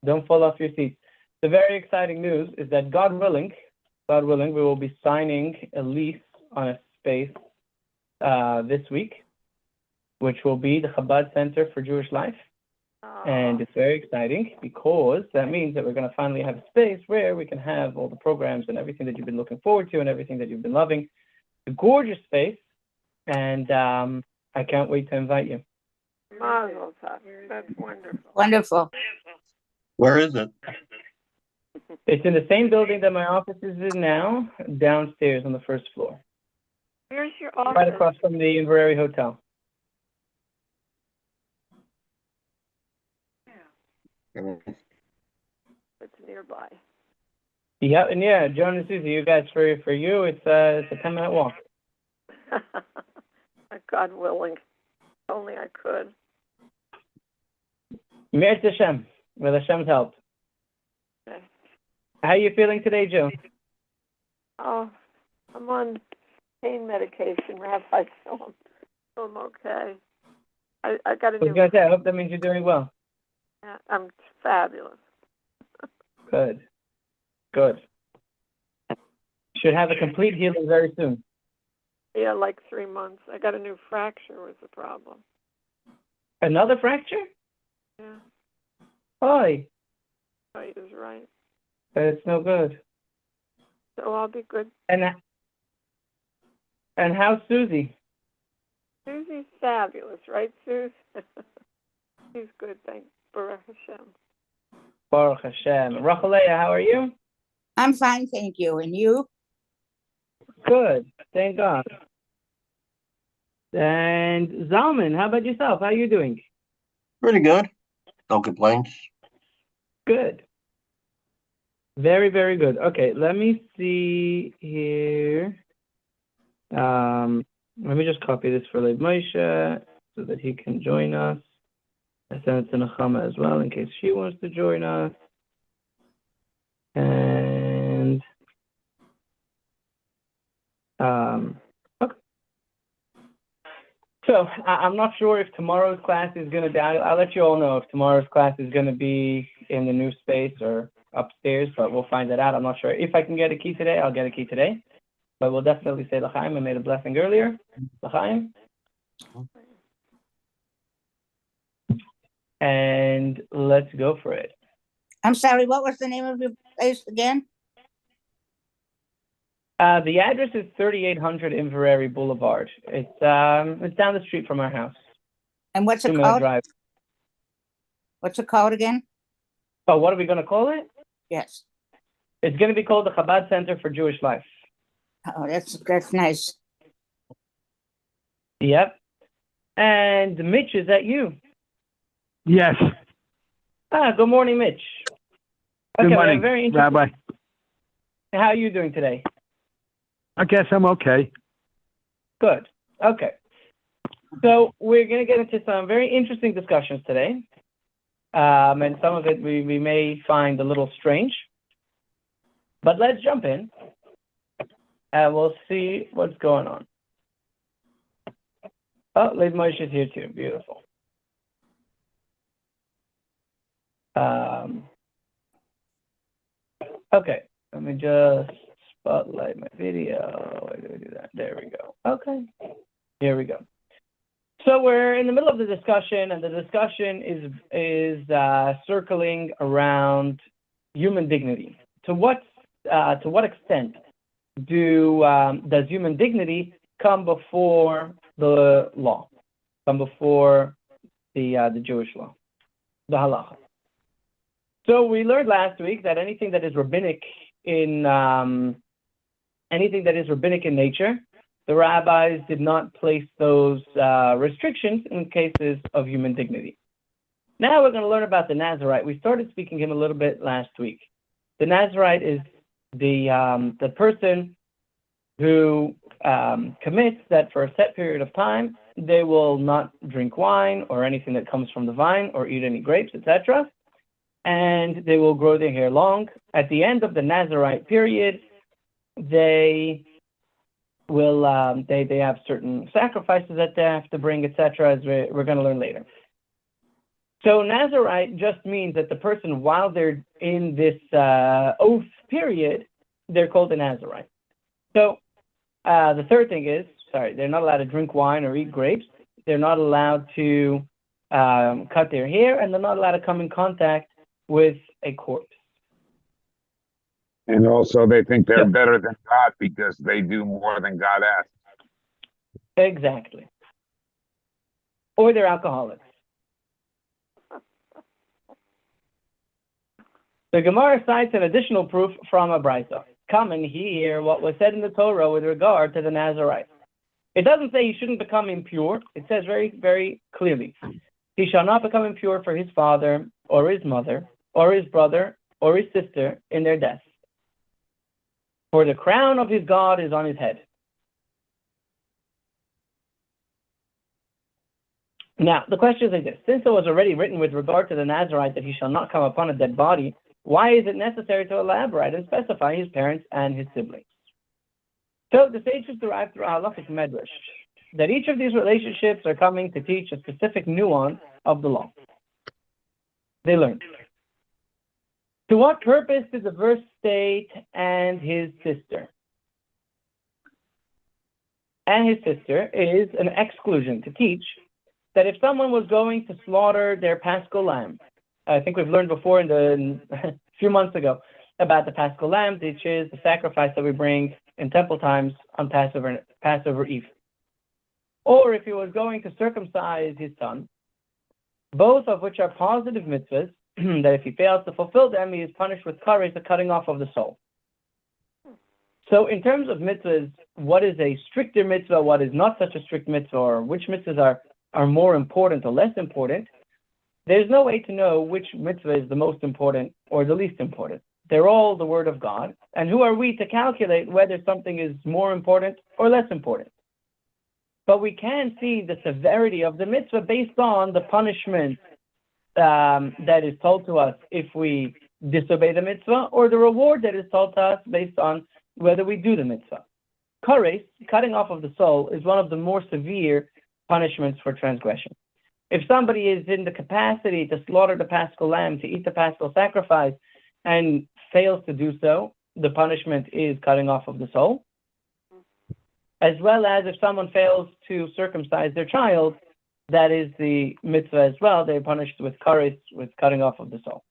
Don't fall off your seats. The very exciting news is that God willing, we will be signing a lease on a space this week, which will be the Chabad Center for Jewish Life. And it's very exciting because that means that we're going to finally have a space where we can have all the programs and everything that you've been looking forward to and everything that you've been loving. A gorgeous space, and I can't wait to invite you. Mazel tov. That's wonderful. Wonderful. Where is it? It's in the same building that my office is in now, downstairs on the first floor. Where's your office? Right across from the Inverary Hotel. It's nearby. Yeah, and yeah, Joan and Susie, you guys, for you, it's a 10-minute walk. God willing. Only I could. Me'ez Hashem, with Hashem's help. Okay. How are you feeling today, Joan? Oh, I'm on pain medication, Rabbi, so I'm okay. I got a new... I hope that means you're doing well. I'm fabulous. Good. Should have a complete healing very soon. Yeah, like 3 months. I got a new fracture was the problem. Another fracture? Yeah. Oi. Right is right. That's no good. So I'll be good. And how's Susie? Susie's fabulous, right, Suze? She's good, thanks. Baruch Hashem. Baruch Hashem. Rachalea, how are you? I'm fine, thank you. And you? Good, thank God. And Zalman, how about yourself? How are you doing? Pretty good. No complaints. Good. Very, very good. Okay, let me see here. Let me just copy this for Lev Moshe so that he can join us. I sent it to Nechama as well in case she wants to join us. And okay. So I'm not sure if tomorrow's class is going to be, I'll let you all know if tomorrow's class is going to be in the new space or upstairs, but we'll find that out. I'm not sure. If I can get a key today, I'll get a key today. But we'll definitely say L'chaim. I made a blessing earlier. L'chaim. And let's go for it. I'm sorry, what was the name of your place again? The address is 3800 Inverary Boulevard. It's down the street from our house. And what's the 2-minute code? drive. What's the code again? Oh, what are we going to call it? Yes. It's going to be called the Chabad Center for Jewish Life. Oh, that's nice. Yep. And Mitch, is that you? Yes. Good morning, Mitch. Good Okay, morning, very interesting. Rabbi. How are you doing today? I guess I'm okay. Good. Okay. So we're going to get into some very interesting discussions today. And some of it we may find a little strange. But let's jump in and we'll see what's going on. Oh, Lev Moshe is here too. Beautiful. Okay, let me just spotlight my video. Why did I do that? There we go. Okay, here we go. So we're in the middle of the discussion, and the discussion is circling around human dignity. To what extent does human dignity come before the law, come before the Jewish law, the halacha? So we learned last week that anything that is rabbinic in nature, the rabbis did not place those restrictions in cases of human dignity. Now we're going to learn about the Nazarite. We started speaking to him a little bit last week. The Nazarite is the person who commits that for a set period of time they will not drink wine or anything that comes from the vine or eat any grapes, etc. And they will grow their hair long. At the end of the Nazarite period, they will they have certain sacrifices that they have to bring, etc., as we're going to learn later. So Nazarite just means that the person, while they're in this oath period, they're called a Nazarite. So the third thing is, they're not allowed to drink wine or eat grapes. They're not allowed to cut their hair, and they're not allowed to come in contact with a corpse. And also, they think they're Yeah. better than God because they do more than God asks. Exactly. Or they're alcoholics. The Gemara cites an additional proof from a Brisa. Come and hear what was said in the Torah with regard to the Nazarite. It doesn't say he shouldn't become impure. It says very, very clearly, he shall not become impure for his father or his mother or his brother or his sister in their death. For the crown of his God is on his head. Now, the question is like this. Since it was already written with regard to the Nazarite that he shall not come upon a dead body, why is it necessary to elaborate and specify his parents and his siblings? So the sages derive through halachic medrash that each of these relationships are coming to teach a specific nuance of the law. They learn. To what purpose did the verse state, and his sister? And his sister is an exclusion to teach that if someone was going to slaughter their Paschal lamb, I think we've learned before a few months ago about the Paschal lamb, which is the sacrifice that we bring in temple times on Passover Eve. Or if he was going to circumcise his son, both of which are positive mitzvahs, that if he fails to fulfill them, he is punished with kares, the cutting off of the soul. So in terms of mitzvahs, what is a stricter mitzvah, what is not such a strict mitzvah, or which mitzvahs are more important or less important, there's no way to know which mitzvah is the most important or the least important. They're all the word of God. And who are we to calculate whether something is more important or less important? But we can see the severity of the mitzvah based on the punishment that is told to us if we disobey the mitzvah, or the reward that is told to us based on whether we do the mitzvah. Kares, cutting off of the soul, is one of the more severe punishments for transgression. If somebody is in the capacity to slaughter the Paschal lamb, to eat the Paschal sacrifice, and fails to do so, the punishment is cutting off of the soul. As well as if someone fails to circumcise their child, that is the mitzvah as well. They're punished with kares, with cutting off of the soul.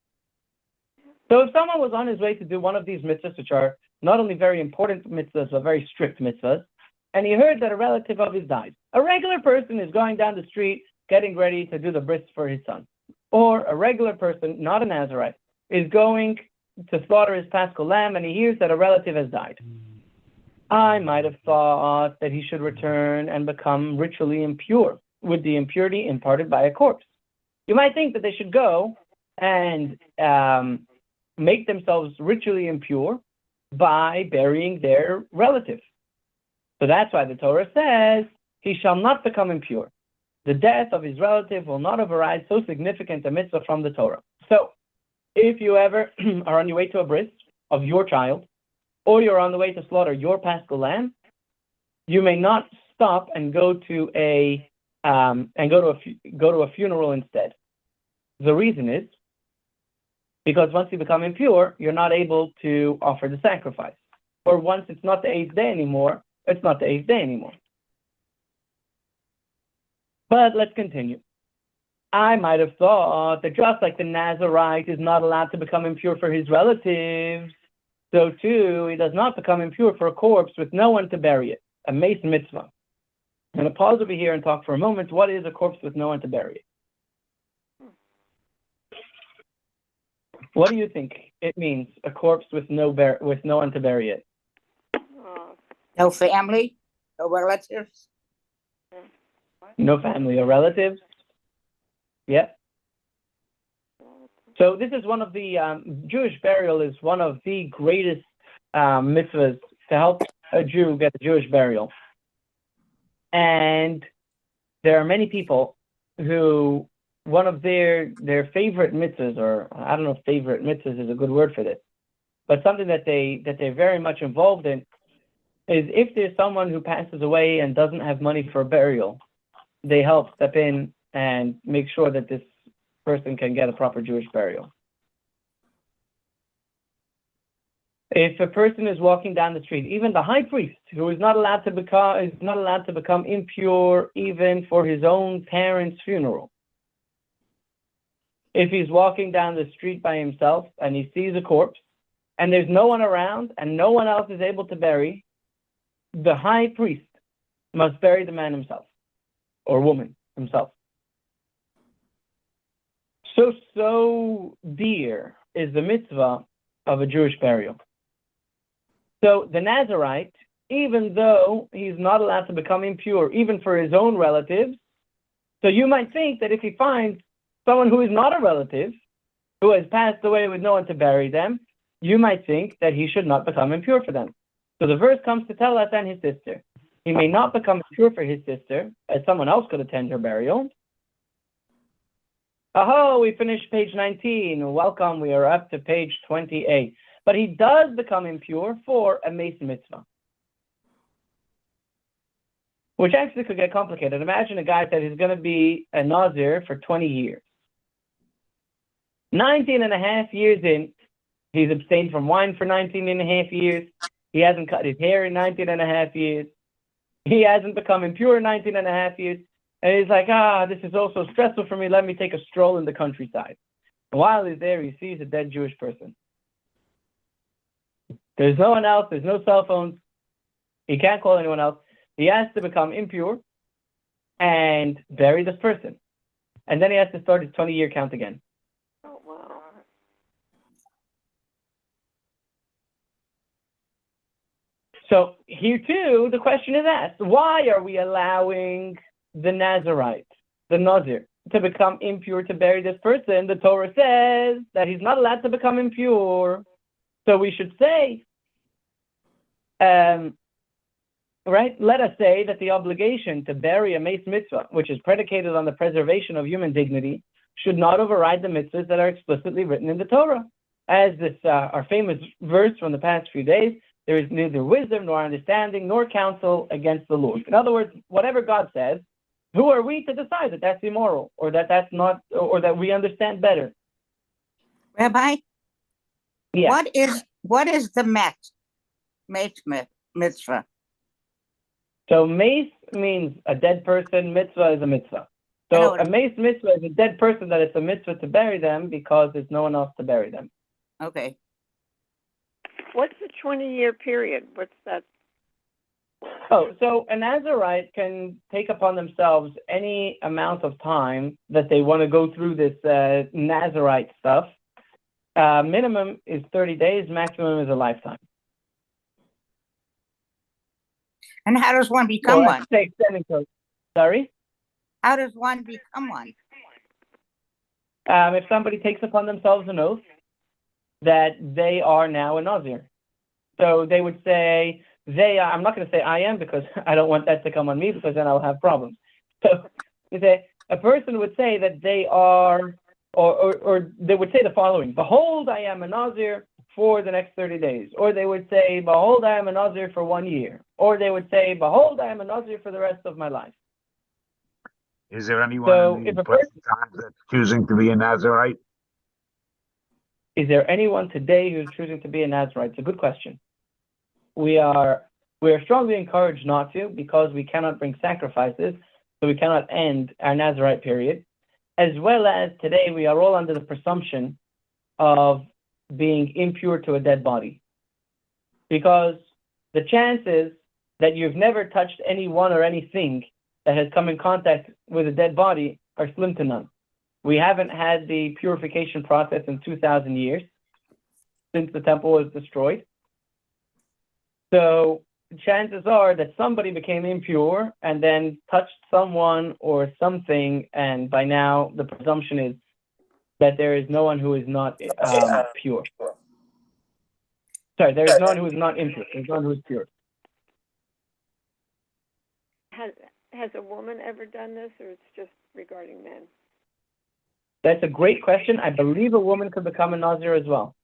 So if someone was on his way to do one of these mitzvahs, which are not only very important mitzvahs, but very strict mitzvahs, and he heard that a relative of his died, a regular person is going down the street getting ready to do the bris for his son. Or a regular person, not a Nazarite, is going to slaughter his Paschal lamb, and he hears that a relative has died. I might have thought that he should return and become ritually impure with the impurity imparted by a corpse. You might think that they should go and make themselves ritually impure by burying their relative. So that's why the Torah says, he shall not become impure. The death of his relative will not override so significant a mitzvah from the Torah. So, if you ever are on your way to a bris of your child, or you're on the way to slaughter your Paschal lamb, you may not stop and go to a funeral instead. The reason is because once you become impure, you're not able to offer the sacrifice. Or once it's not the 8th day anymore, it's not the 8th day anymore. But let's continue. I might have thought that just like the Nazarite is not allowed to become impure for his relatives, so too he does not become impure for a corpse with no one to bury it, a mason mitzvah. I'm going to pause over here and talk for a moment. What is a corpse with no one to bury it? What do you think it means, a corpse with no one to bury it? No family, no relatives. No family or relatives? Yeah. So this is one of the, Jewish burial is one of the greatest mitzvahs to help a Jew get a Jewish burial. And there are many people who, one of their favorite mitzvahs, or I don't know if favorite mitzvahs is a good word for this, but something that they're very much involved in is if there's someone who passes away and doesn't have money for a burial, they help step in and make sure that this person can get a proper Jewish burial. If a person is walking down the street, even the high priest, who is not allowed to become impure even for his own parents' funeral. If he's walking down the street by himself and he sees a corpse and there's no one around and no one else is able to bury, the high priest must bury the man himself or woman himself. So dear is the mitzvah of a Jewish burial. So the Nazirite, even though he's not allowed to become impure, even for his own relatives, so you might think that if he finds someone who is not a relative, who has passed away with no one to bury them, you might think that he should not become impure for them. So the verse comes to tell us and his sister. He may not become impure for his sister, as someone else could attend her burial. Oh, we finished page 19. Welcome, we are up to page 28. But he does become impure for a mason mitzvah, which actually could get complicated. Imagine a guy said he's going to be a Nazir for 20 years. 19 and a half years in, he's abstained from wine for 19 and a half years. He hasn't cut his hair in 19 and a half years. He hasn't become impure in 19 and a half years. And he's like, this is also stressful for me. Let me take a stroll in the countryside. And while he's there, he sees a dead Jewish person. There's no one else. There's no cell phones. He can't call anyone else. He has to become impure and bury this person. And then he has to start his 20-year count again. Oh, wow. So here too, the question is asked, why are we allowing the Nazirite, the Nazir, to become impure to bury this person? The Torah says that he's not allowed to become impure. So we should say, right? Let us say that the obligation to bury a mace mitzvah, which is predicated on the preservation of human dignity, should not override the mitzvahs that are explicitly written in the Torah. As this, our famous verse from the past few days, there is neither wisdom nor understanding nor counsel against the Lord. In other words, whatever God says, who are we to decide that that's immoral or that that's not, or that we understand better? Rabbi, Yes. what is the mace mitzvah? So mace means a dead person, mitzvah is a mitzvah. So a mace mitzvah is a dead person that it's a mitzvah to bury them because there's no one else to bury them. Okay. What's the 20-year period? What's that? Oh, so a Nazirite can take upon themselves any amount of time that they want to go through this Nazirite stuff. Minimum is 30 days, maximum is a lifetime. And how does one become one? Sorry? How does one become one? If somebody takes upon themselves an oath that they are now a Nazir. So they would say, I'm not going to say I am because I don't want that to come on me because then I'll have problems. So they say, a person would say that they are, or they would say the following: behold, I am a Nazir for the next 30 days. Or they would say, behold, I am a Nazir for 1 year. Or they would say, behold, I am a Nazir for the rest of my life. Is there anyone in the present times that's choosing to be a Nazirite? Is there anyone today who's choosing to be a Nazirite? It's a good question. We are strongly encouraged not to because we cannot bring sacrifices, so we cannot end our Nazirite period. As well as today, we are all under the presumption of being impure to a dead body. Because the chances that you've never touched anyone or anything that has come in contact with a dead body are slim to none. We haven't had the purification process in 2,000 years since the temple was destroyed. So chances are that somebody became impure and then touched someone or something, and by now the presumption is that there is no one who is not pure. Sorry, there is no one who is not impure. There's no one who is pure. Has a woman ever done this, or it's just regarding men? That's a great question. I believe a woman could become a Nazir as well.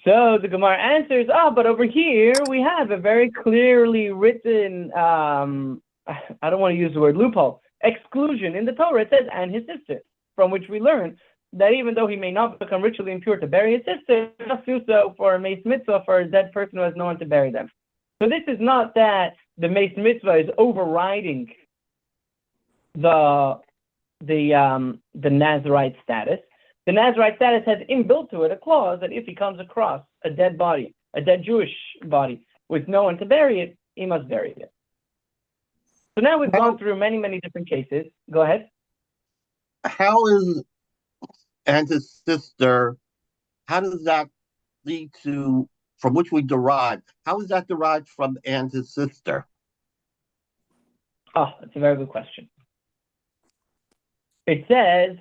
So the Gemara answers, but over here we have a very clearly written, I don't want to use the word loophole, exclusion in the Torah. It says, and his sister, from which we learn that even though he may not become ritually impure to bury his sister, he must do so for a mace mitzvah for a dead person who has no one to bury them. So this is not that the mace mitzvah is overriding the Nazirite status. The Nazirite status has inbuilt to it a clause that if he comes across a dead body, a dead Jewish body, with no one to bury it, he must bury it. So now we've gone through many, many different cases. Go ahead. How is and his sister, how does that lead to, from which we derive, how is that derived from and his sister? Oh, that's a very good question. It says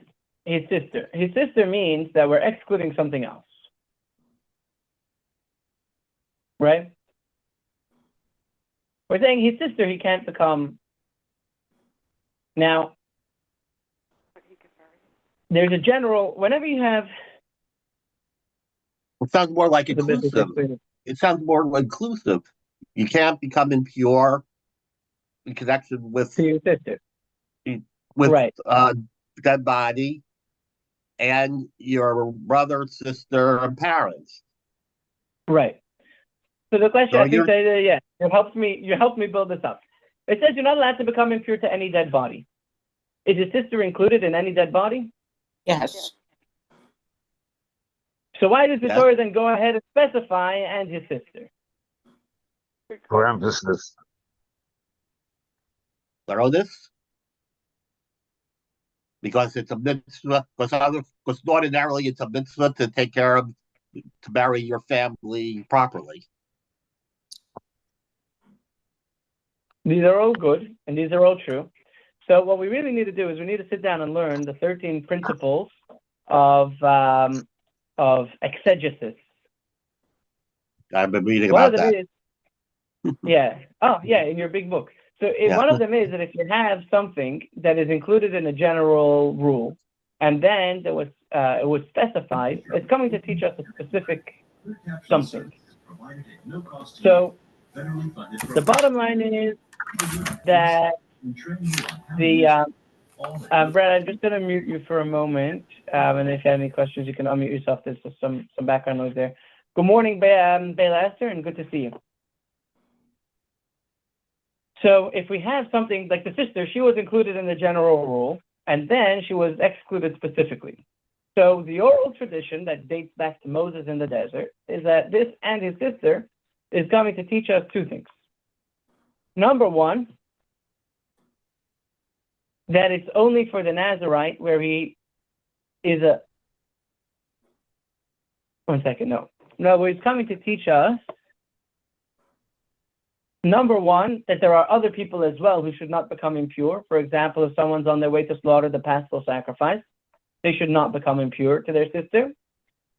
his sister. His sister means that we're excluding something else. Right? We're saying his sister, he can't become. Now, there's a general, whenever you have. It sounds more like inclusive. It sounds more inclusive. You can't become impure in connection with your sister. With right. Dead body and your brother, sister, and parents. Right. So the question, I think that, yeah, you helped me build this up. It says you're not allowed to become impure to any dead body. Is his sister included in any dead body? Yes. So why does the Torah then go ahead and specify and his sister? For emphasis. Throw this? Because it's a mitzvah, because ordinarily it's a mitzvah to take care of, to bury your family properly. These are all good, and these are all true. So what we really need to do is we need to sit down and learn the 13 principles of exegesis. I've been reading about that. Yeah. Oh, yeah, in your big book. So one of them is that if you have something that is included in a general rule, and then it was specified, it's coming to teach us a specific something. So the bottom line is that Brad, I'm just going to mute you for a moment, and if you have any questions, you can unmute yourself. There's just some background noise there. Good morning, Bela Esther, and good to see you. So if we have something like the sister, she was included in the general rule, and then she was excluded specifically. So the oral tradition that dates back to Moses in the desert is that this and his sister is coming to teach us two things. Number one, that it's only for the Nazirite where he is a... One second, no. No, he's coming to teach us, number one, that there are other people as well who should not become impure. For example, if someone's on their way to slaughter the Paschal sacrifice, they should not become impure to their sister.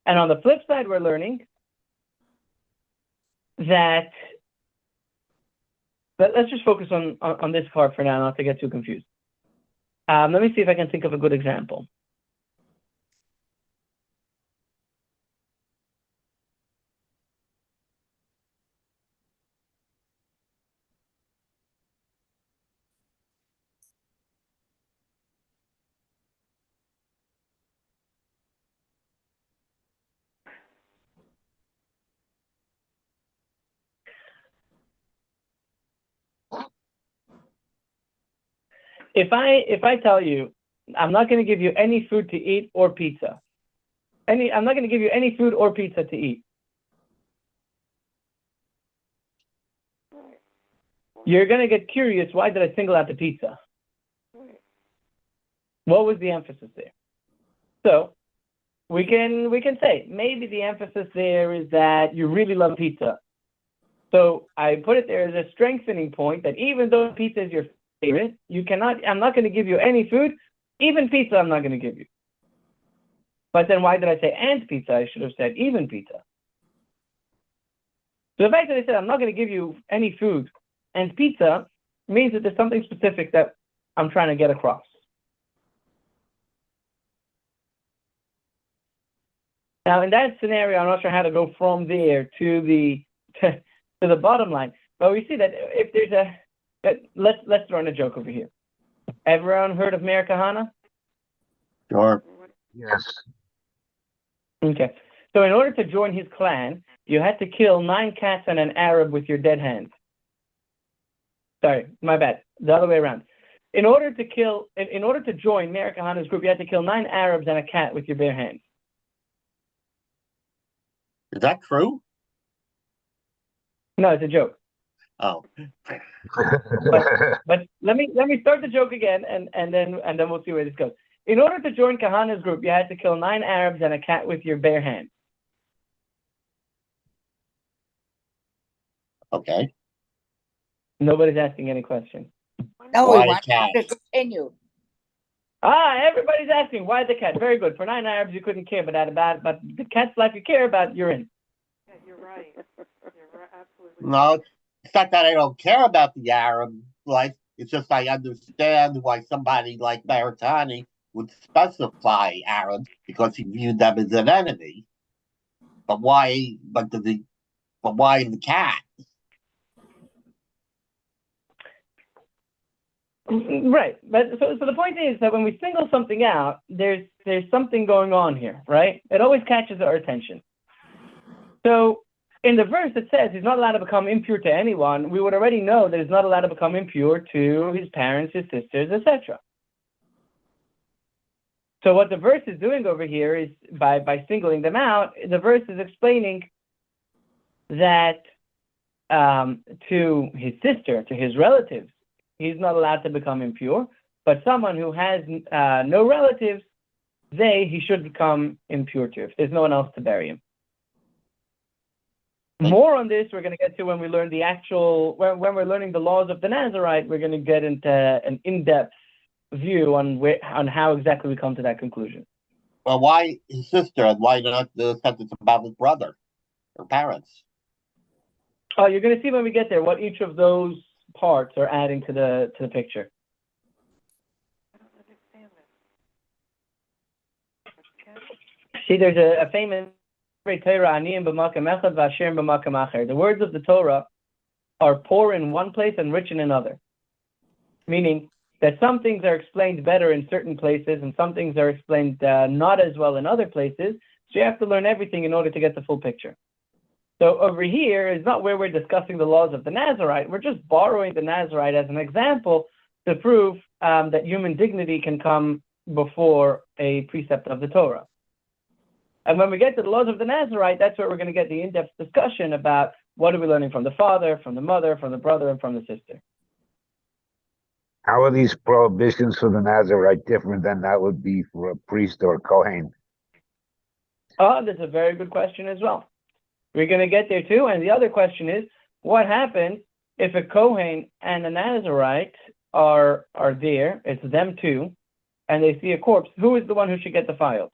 And on the flip side, we're learning that... Let's just focus on this part for now, not to get too confused. Let me see if I can think of a good example. If I tell you, I'm not going to give you any food to eat or pizza. I'm not going to give you any food or pizza to eat. You're going to get curious, why did I single out the pizza? What was the emphasis there? So we can say, maybe the emphasis there is that you really love pizza. So I put it there as a strengthening point that even though pizza is your favorite, I'm not going to give you any food, even pizza I'm not going to give you. But then why did I say and pizza? I should have said even pizza. So the fact that I said I'm not going to give you any food and pizza means that there's something specific that I'm trying to get across. Now, in that scenario, I'm not sure how to go from there to the bottom line. But we see that if there's let's throw in a joke over here. Everyone heard of Meir Kahana? Sure. Yes. Okay. So in order to join his clan, you had to kill 9 cats and an Arab with your dead hands. Sorry, my bad. The other way around. In order to join Meir Kahana's group, you had to kill 9 Arabs and a cat with your bare hands. Is that true? No, it's a joke. Oh. But let me start the joke again, and then we'll see where this goes. In order to join Kahana's group, you had to kill 9 Arabs and a cat with your bare hands. Okay. Nobody's asking any questions. No, Why we want cat? you to continue. Everybody's asking why the cat. Very good. For 9 Arabs, you couldn't care about but the cat's life you care about, you're in. Yeah, you're right. You're absolutely No, it's not that I don't care about the Arab life. It's just I understand why somebody like Baratani would specify Arabs because he viewed them as an enemy. But why? But why the cat? Right. But so the point is that when we single something out, there's something going on here, right? It always catches our attention. So in the verse it says he's not allowed to become impure to anyone, we would already know that he's not allowed to become impure to his parents, his sisters, etc. So what the verse is doing over here is by singling them out, the verse is explaining that to his sister, to his relatives, he's not allowed to become impure, but someone who has no relatives, he should become impure to if there's no one else to bury him. More on this we're going to get to when we learn when we're learning the laws of the Nazarite. We're going to get into an in-depth view on how exactly we come to that conclusion. Well, why his sister and why not the sentence about his brother or parents? Oh, you're going to see when we get there what each of those parts are adding to the picture. I don't understand this. See, there's a famous the words of the Torah are poor in one place and rich in another. Meaning that some things are explained better in certain places and some things are explained not as well in other places. So you have to learn everything in order to get the full picture. So over here is not where we're discussing the laws of the Nazarite. We're just borrowing the Nazarite as an example to prove that human dignity can come before a precept of the Torah. And when we get to the laws of the Nazarite, that's where we're going to get the in-depth discussion about what are we learning from the father, from the mother, from the brother, and from the sister. How are these prohibitions for the Nazarite different than that would be for a priest or a Kohen? Oh, that's a very good question as well. We're going to get there too. And the other question is, what happens if a Kohen and a Nazarite are there, it's them two, and they see a corpse? Who is the one who should get defiled?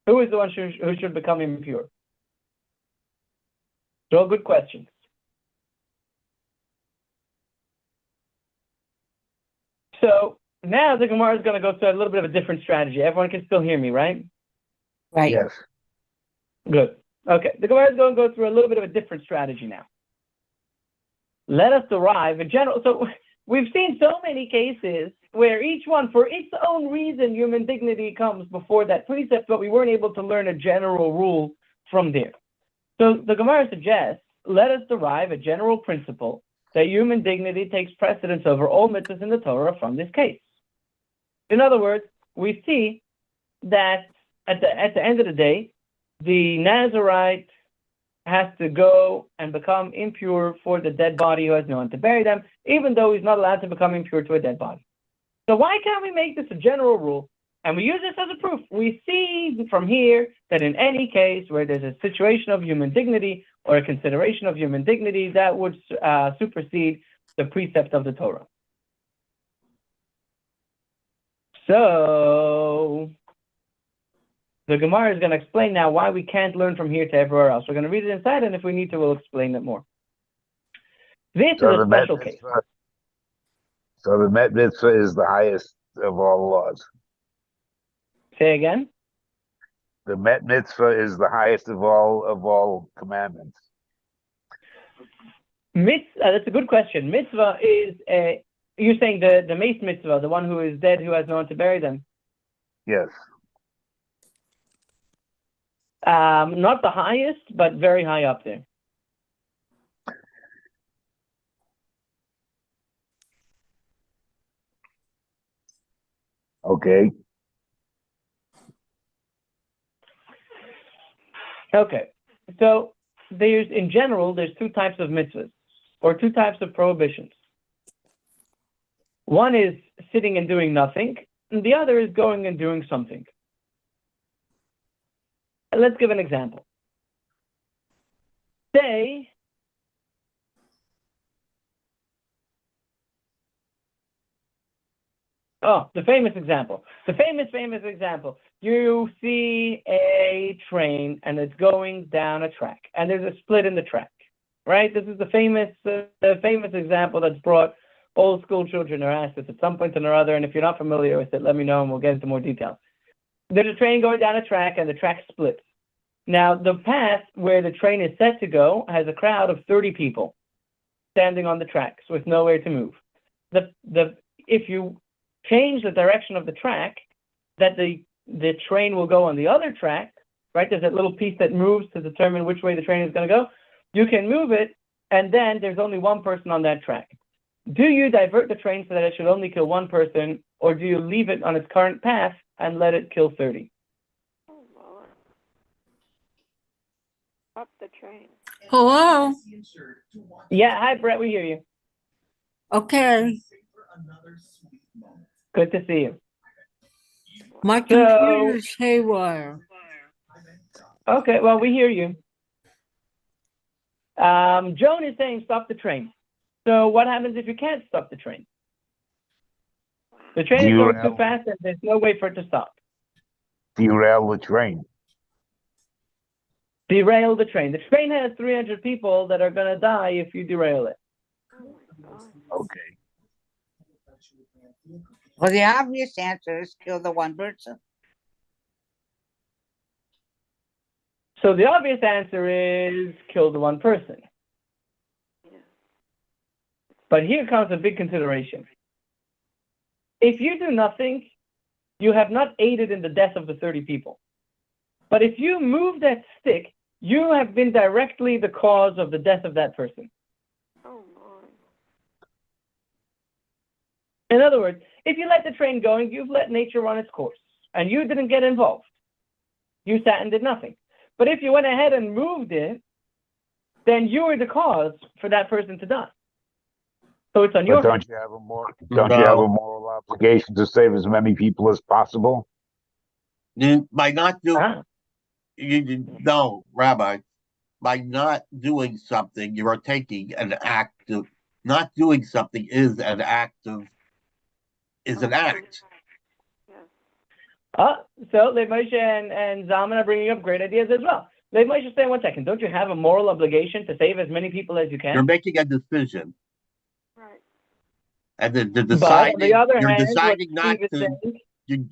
Who is the one who should become impure? So all good questions. So now the Gemara is going to go through a little bit of a different strategy. Everyone can still hear me, right? Right. Yes. Good. Okay. The Gemara is going to go through a little bit of a different strategy now. Let us derive a general. So we've seen so many cases where each one, for its own reason, human dignity comes before that precept, but we weren't able to learn a general rule from there. So the Gemara suggests, let us derive a general principle that human dignity takes precedence over all mitzvahs in the Torah from this case. In other words, we see that at the end of the day, the Nazarite has to go and become impure for the dead body who has no one to bury them, even though he's not allowed to become impure to a dead body. So why can't we make this a general rule? And we use this as a proof. We see from here that in any case where there's a situation of human dignity or a consideration of human dignity, that would supersede the precept of the Torah. So the Gemara is going to explain now why we can't learn from here to everywhere else. We're going to read it inside, and if we need to, we'll explain it more. This is a special case. So the Met Mitzvah is the highest of all laws. Say again? The Met Mitzvah is the highest of all commandments. That's a good question. Mitzvah is you're saying the mace mitzvah, the one who is dead who has no one to bury them. Yes. Not the highest, but very high up there. Okay. Okay. So there's two types of mitzvahs, or two types of prohibitions. One is sitting and doing nothing, and the other is going and doing something. And let's give an example. Say the famous example. The famous example. You see a train and it's going down a track, and there's a split in the track, right? This is the famous example that's brought old school children or asked us at some point or other, and if you're not familiar with it, let me know and we'll get into more detail. There's a train going down a track and the track splits. Now, the path where the train is set to go has a crowd of 30 people standing on the tracks with nowhere to move. If you change the direction of the track, that the train will go on the other track, right? There's that little piece that moves to determine which way the train is going to go. You can move it, and then there's only one person on that track. Do you divert the train so that it should only kill one person, or do you leave it on its current path and let it kill 30? Oh, Lord. Up the train. Hello. Yeah, hi, Brett, we hear you. Okay. Good to see you. My computer's haywire. Okay, well, we hear you. Joan is saying stop the train. So what happens if you can't stop the train? The train is going too fast and there's no way for it to stop. Derail the train. Derail the train. The train has 300 people that are going to die if you derail it. Oh, my God. Okay. Well, the obvious answer is kill the one person. So the obvious answer is kill the one person. Yeah. But here comes a big consideration. If you do nothing, you have not aided in the death of the 30 people. But if you move that stick, you have been directly the cause of the death of that person. Oh, my. In other words, if you let the train going, you've let nature run its course, and you didn't get involved. You sat and did nothing. But if you went ahead and moved it, then you were the cause for that person to die. So it's on your But head. don't you have a moral obligation to save as many people as possible? By not doing, no, Rabbi, by not doing something, you are taking an act of, not doing something is an act of, is an act. So Lev Moshe and Zalman are bringing up great ideas as well. Lev Moshe is saying, 1 second, don't you have a moral obligation to save as many people as you can? You're making a decision. Right. And the But deciding, on the other you're hand, deciding what not Steve is to,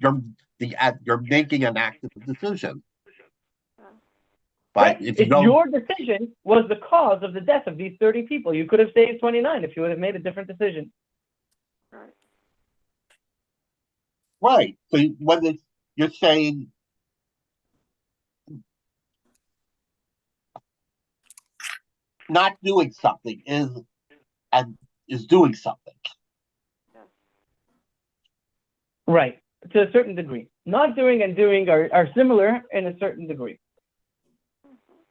saying, you're making an active decision. right, But if you your decision was the cause of the death of these 30 people. You could have saved 29 if you would have made a different decision. Right. right, so whether you're saying not doing something is doing something. Right, to a certain degree. Not doing and doing are similar in a certain degree.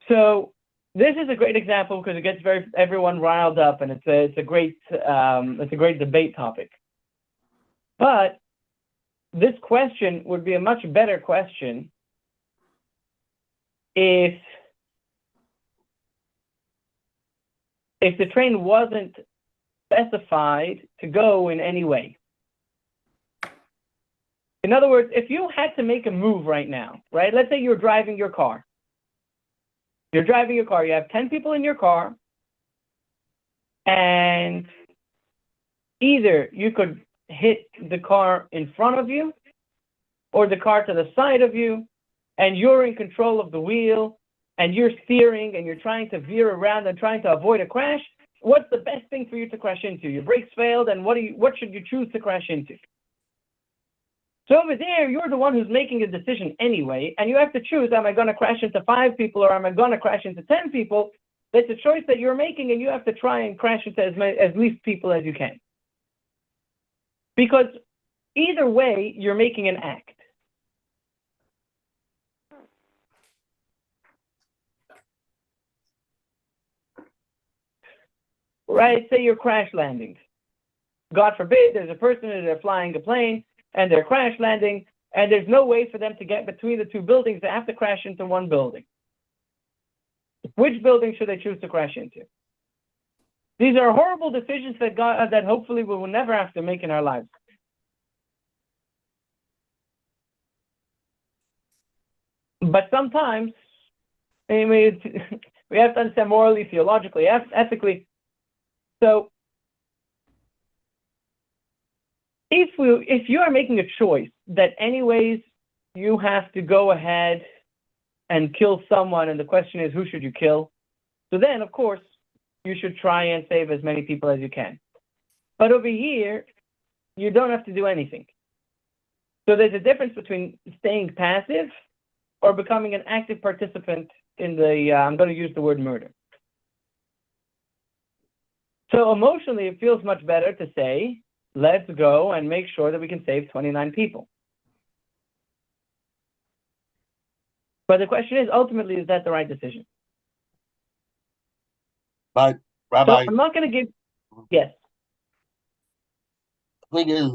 So this is a great example because it gets everyone riled up, and it's a great debate topic. But this question would be a much better question if the train wasn't specified to go in any way. In other words, if you had to make a move right now, right? Let's say you're driving your car. You're driving your car. You have 10 people in your car, and either you could hit the car in front of you or the car to the side of you, and you're in control of the wheel, and you're steering, and you're trying to veer around and trying to avoid a crash, what's the best thing for you to crash into? Your brakes failed, and what should you choose to crash into? So over there, you're the one who's making a decision anyway, and you have to choose, am I going to crash into 5 people or am I going to crash into 10 people? That's a choice that you're making, and you have to try and crash into as least people as you can. Because either way, you're making an act. Right? Say you're crash landing. God forbid, there's a person and they're flying a plane, and they're crash landing, and there's no way for them to get between the 2 buildings. They have to crash into one building. Which building should they choose to crash into? These are horrible decisions that hopefully we will never have to make in our lives. But sometimes, I mean, we have to understand morally, theologically, ethically. So, if you are making a choice that anyways you have to go ahead and kill someone, and the question is, who should you kill? So then, of course, you should try and save as many people as you can. But over here, you don't have to do anything. So there's a difference between staying passive or becoming an active participant in the, I'm going to use the word murder. So emotionally, it feels much better to say, let's go and make sure that we can save 29 people. But the question is, ultimately, is that the right decision? But, Rabbi, so I'm not going to give, yes. The thing is,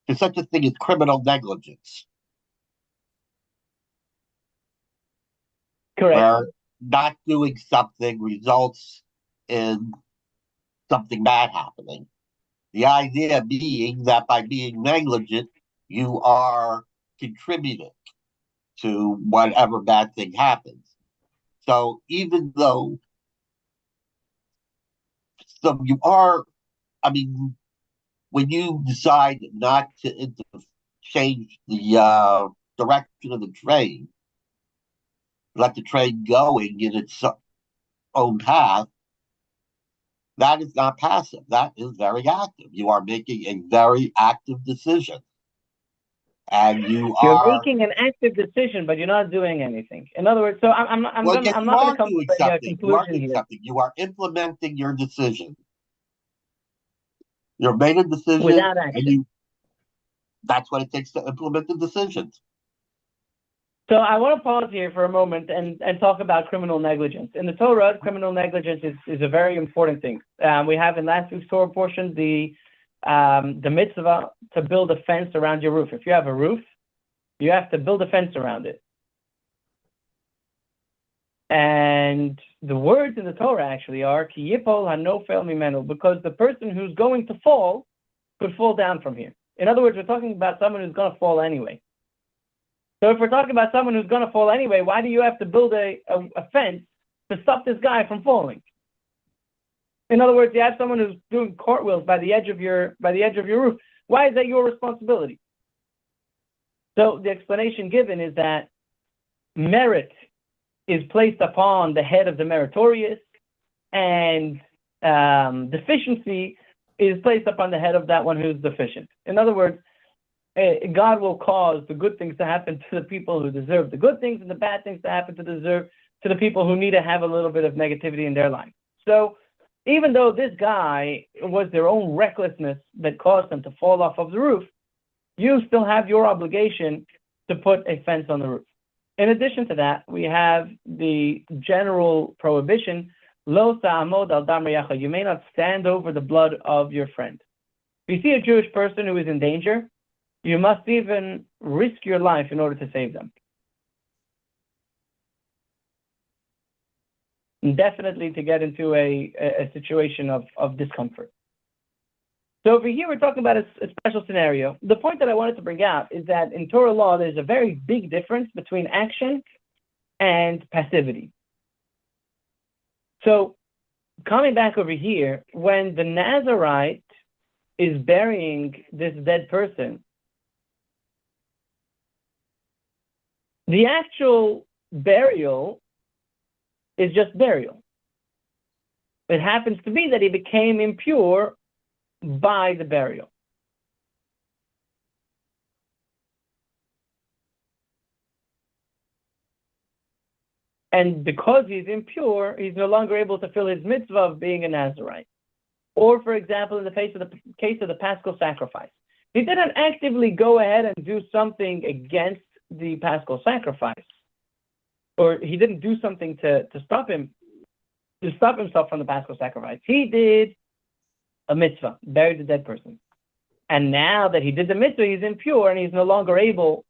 there's such a thing as criminal negligence. Correct. Where not doing something results in something bad happening. The idea being that by being negligent, you are contributing to whatever bad thing happens. So even though, so you are, I mean, when you decide not to change the direction of the train, let the train going in its own path, that is not passive. That is very active. You are making a very active decision. And you're making an active decision, but you're not doing anything. In other words, so I'm not going to come to a conclusion here. You are implementing your decision. You've made a decision without action. That's what it takes to implement the decisions. So I want to pause here for a moment and talk about criminal negligence. In the Torah, criminal negligence is a very important thing. We have in last week's Torah portion the mitzvah to build a fence around your roof. If you have a roof, you have to build a fence around it. And the words in the Torah actually are Ki yipol hanofel mimenu, because the person who's going to fall could fall down from here. In other words, we're talking about someone who's going to fall anyway. So if we're talking about someone who's going to fall anyway, why do you have to build a fence to stop this guy from falling? In other words, you have someone who's doing cartwheels by the edge of your roof. Why is that your responsibility? So the explanation given is that merit is placed upon the head of the meritorious, and deficiency is placed upon the head of that one who's deficient. In other words, God will cause the good things to happen to the people who deserve the good things, and the bad things to happen to the people who need to have a little bit of negativity in their life. So even though this guy was their own recklessness that caused them to fall off of the roof, you still have your obligation to put a fence on the roof. In addition to that, we have the general prohibition, lo ta'amod al dam reyacha, you may not stand over the blood of your friend. If you see a Jewish person who is in danger, you must even risk your life in order to save them. And definitely to get into a situation of discomfort. So over here, we're talking about a special scenario. The point that I wanted to bring out is that in Torah law, there's a very big difference between action and passivity. So coming back over here, when the Nazarite is burying this dead person, The actual burial is just burial. It happens to be that he became impure by the burial. And because he's impure, he's no longer able to fill his mitzvah of being a Nazirite. Or, for example, in the case of the Paschal sacrifice, he didn't actively go ahead and do something against the Paschal sacrifice, or he didn't do something to stop himself from the Paschal sacrifice. He did a mitzvah, buried the dead person. And now that he did the mitzvah, he's impure and he's no longer able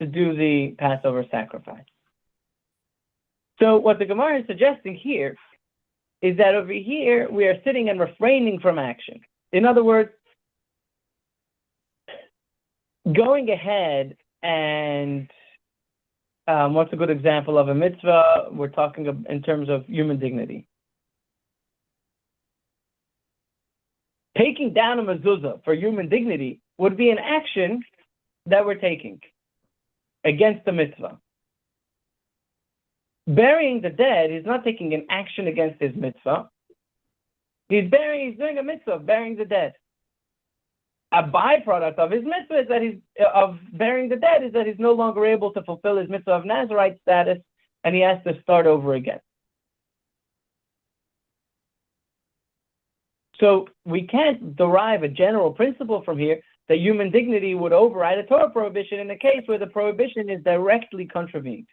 to do the Passover sacrifice. So what the Gemara is suggesting here is that over here we are sitting and refraining from action. In other words, going ahead and what's a good example of a mitzvah? We're talking in terms of human dignity. Taking down a mezuzah for human dignity would be an action that we're taking against the mitzvah. Burying the dead, he's not taking an action against his mitzvah. He's doing a mitzvah of burying the dead. A byproduct of his mitzvah is that of burying the dead is that he's no longer able to fulfill his mitzvah of Nazirite status, and he has to start over again. So we can't derive a general principle from here that human dignity would override a Torah prohibition in a case where the prohibition is directly contravened.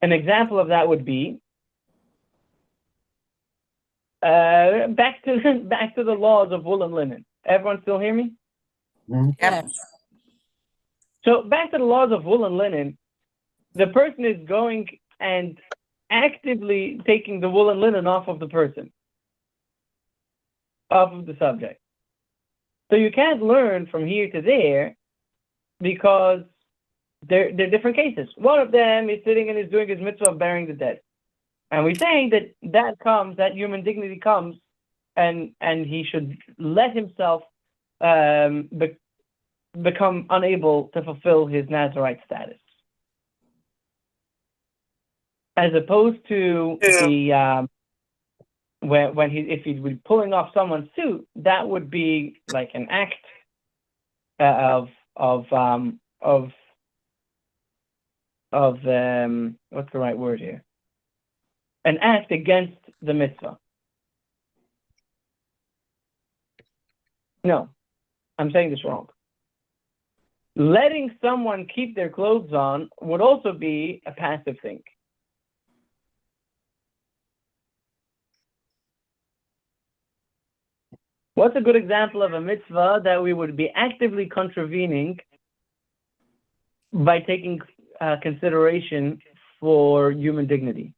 An example of that would be back to the laws of wool and linen. Everyone still hear me? Yes. So back to the laws of wool and linen, the person is going and actively taking the wool and linen off of the person, off of the subject. So you can't learn from here to there because they're different cases. One of them is sitting and is doing his mitzvah of burying the dead. And we're saying that human dignity comes, and he should let himself become unable to fulfill his Nazirite status. As opposed to the if he was pulling off someone's suit, that would be like an act of what's the right word here? An act against the mitzvah. No, I'm saying this wrong. Letting someone keep their clothes on would also be a passive thing. What's a good example of a mitzvah that we would be actively contravening by taking consideration for human dignity?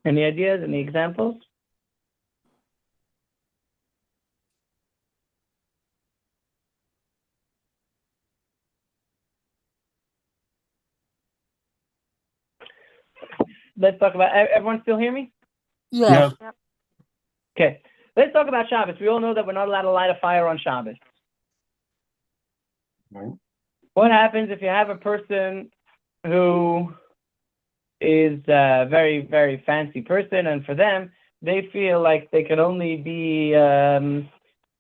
Any ideas? Any examples? Let's talk about, everyone still hear me? Yes. Yep. Okay. Let's talk about Shabbos. We all know that we're not allowed to light a fire on Shabbos. Right. What happens if you have a person who is a very, very fancy person, and for them, they feel like they can only be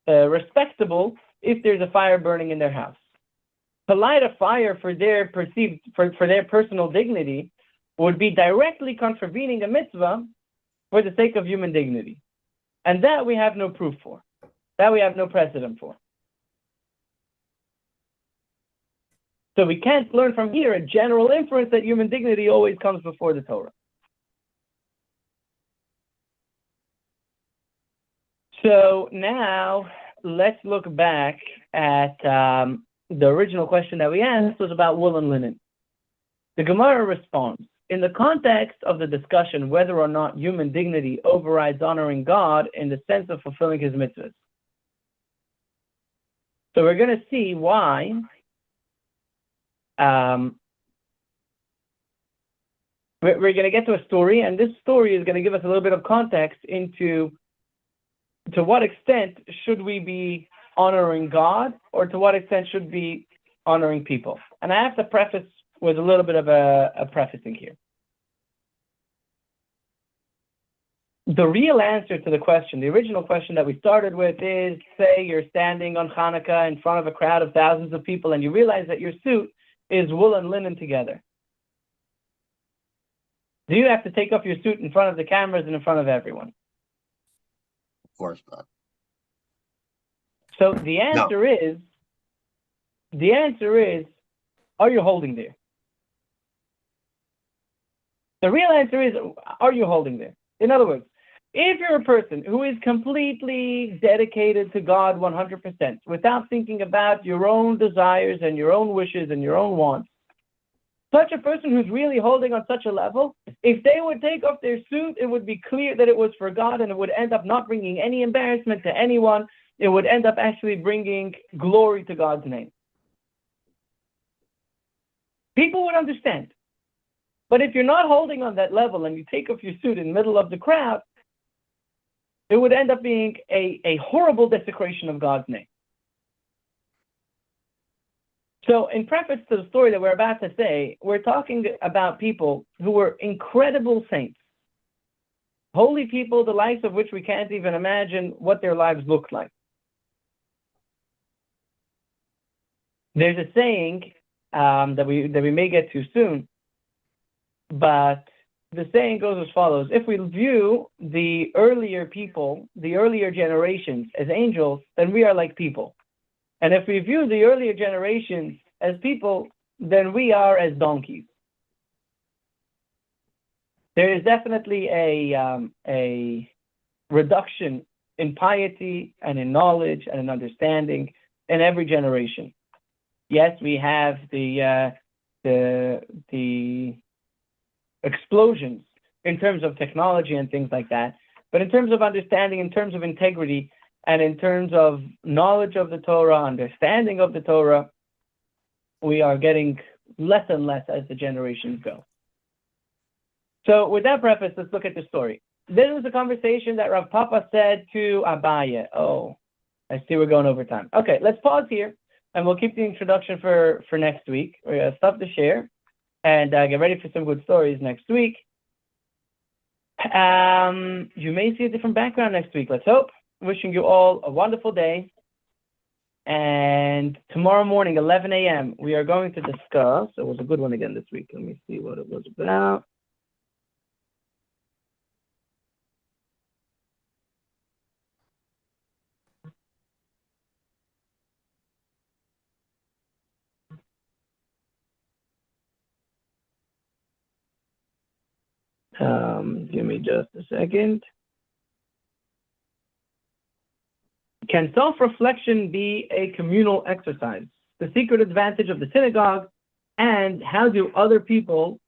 respectable if there's a fire burning in their house. To light a fire for their personal dignity would be directly contravening a mitzvah for the sake of human dignity. And that we have no proof for. That we have no precedent for. So we can't learn from here a general inference that human dignity always comes before the Torah. So now let's look back at the original question that we asked was about wool and linen. The Gemara responds, in the context of the discussion whether or not human dignity overrides honoring God in the sense of fulfilling his mitzvahs. So we're going to see why we're going to get to a story, and this story is going to give us a little bit of context into to what extent should we be honoring God, or to what extent should we be honoring people. And I have to preface with a little bit of a prefacing here. The real answer to the question, the original question that we started with is, say you're standing on Hanukkah in front of a crowd of thousands of people and you realize that your suit is wool and linen together. Do you have to take off your suit in front of the cameras and in front of everyone? Of course not. So the answer is, are you holding there? The real answer is, are you holding there? In other words, if you're a person who is completely dedicated to God 100%, without thinking about your own desires and your own wishes and your own wants, such a person who's really holding on such a level, if they would take off their suit, it would be clear that it was for God, and it would end up not bringing any embarrassment to anyone. It would end up actually bringing glory to God's name. People would understand. But if you're not holding on that level and you take off your suit in the middle of the crowd, it would end up being a horrible desecration of God's name. So in preface to the story that we're about to say, we're talking about people who were incredible saints. Holy people, the likes of which we can't even imagine what their lives looked like. There's a saying that we may get to soon, but the saying goes as follows: if we view the earlier people, the earlier generations, as angels, then we are like people. And if we view the earlier generations as people, then we are as donkeys. There is definitely a reduction in piety and in knowledge and in understanding in every generation. Yes, we have the explosions in terms of technology and things like that, but in terms of understanding, in terms of integrity, and in terms of knowledge of the Torah, understanding of the Torah, we are getting less and less as the generations go. So with that preface, let's look at the story. This was a conversation that Rav Papa said to Abaye. Oh, I see we're going over time. Okay, let's pause here, and we'll keep the introduction for next week. We're going to stop the share and get ready for some good stories next week. You may see a different background next week, let's hope. Wishing you all a wonderful day. And tomorrow morning, 11 a.m., we are going to discuss, it was a good one again this week. Let me see what it was about. Give me just a second. Can self-reflection be a communal exercise? The secret advantage of the synagogue, and how do other people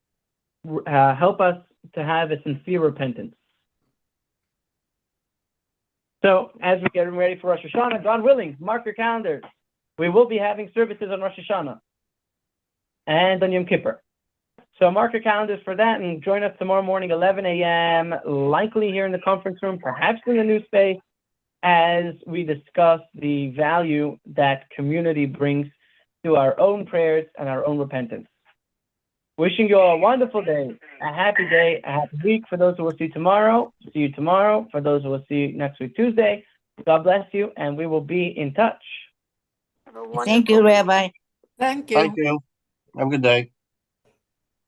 help us to have a sincere repentance? So as we get ready for Rosh Hashanah, God willing, mark your calendars. We will be having services on Rosh Hashanah and on Yom Kippur. So mark your calendars for that and join us tomorrow morning, 11 a.m., likely here in the conference room, perhaps in the new space, as we discuss the value that community brings to our own prayers and our own repentance. Wishing you all a wonderful day, a happy week for those who will see tomorrow. See you tomorrow. For those who will see you next week, Tuesday. God bless you, and we will be in touch. Thank you, Rabbi. Thank you. Thank you. Have a good day.